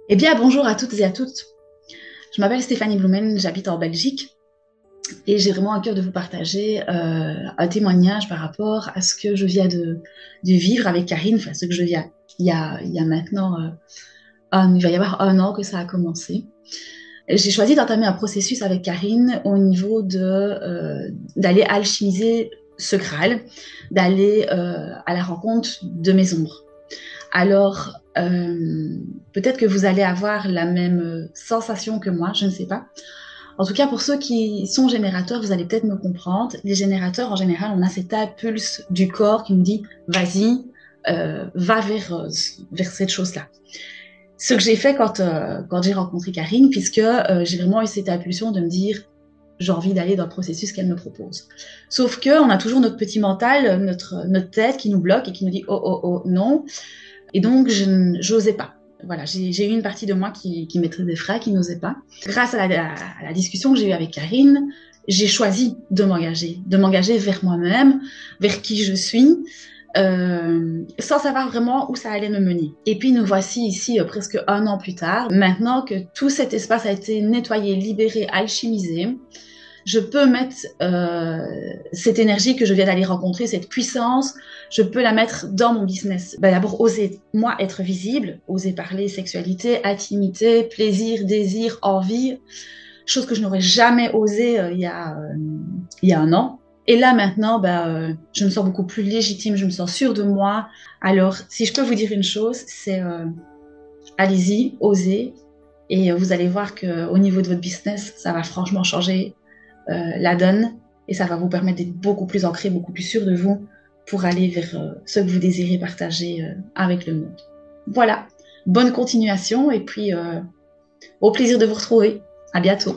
Eh bien, bonjour à toutes et à tous. Je m'appelle Stéphanie Blumen, j'habite en Belgique et j'ai vraiment à cœur de vous partager un témoignage par rapport à ce que je viens de vivre avec Karine, enfin ce que je viens il y a maintenant, il va y avoir un an que ça a commencé. J'ai choisi d'entamer un processus avec Karine au niveau d'aller alchimiser ce Graal, d'aller à la rencontre de mes ombres. Alors, peut-être que vous allez avoir la même sensation que moi, je ne sais pas. En tout cas, pour ceux qui sont générateurs, vous allez peut-être me comprendre. Les générateurs, en général, on a cet impulse du corps qui nous dit vas-y, va vers cette chose-là. Ce que j'ai fait quand j'ai rencontré Karine, puisque j'ai vraiment eu cette impulsion de me dire j'ai envie d'aller dans le processus qu'elle me propose. Sauf qu'on a toujours notre petit mental, notre tête qui nous bloque et qui nous dit oh, oh, oh, non. Et donc, je n'osais pas. Voilà, j'ai eu une partie de moi qui mettait des freins, qui n'osait pas. Grâce à la discussion que j'ai eue avec Karine, j'ai choisi de m'engager vers moi-même, vers qui je suis, sans savoir vraiment où ça allait me mener. Et puis nous voici ici presque un an plus tard, maintenant que tout cet espace a été nettoyé, libéré, alchimisé, je peux mettre cette énergie que je viens d'aller rencontrer, cette puissance, je peux la mettre dans mon business. Ben, d'abord, oser, moi, être visible, oser parler sexualité, intimité, plaisir, désir, envie, chose que je n'aurais jamais osé il y a un an. Et là, maintenant, je me sens beaucoup plus légitime, je me sens sûre de moi. Alors, si je peux vous dire une chose, c'est allez-y, osez, et vous allez voir qu'au niveau de votre business, ça va franchement changer la donne et ça va vous permettre d'être beaucoup plus ancré, beaucoup plus sûr de vous pour aller vers ce que vous désirez partager avec le monde. Voilà, bonne continuation et puis au plaisir de vous retrouver. À bientôt.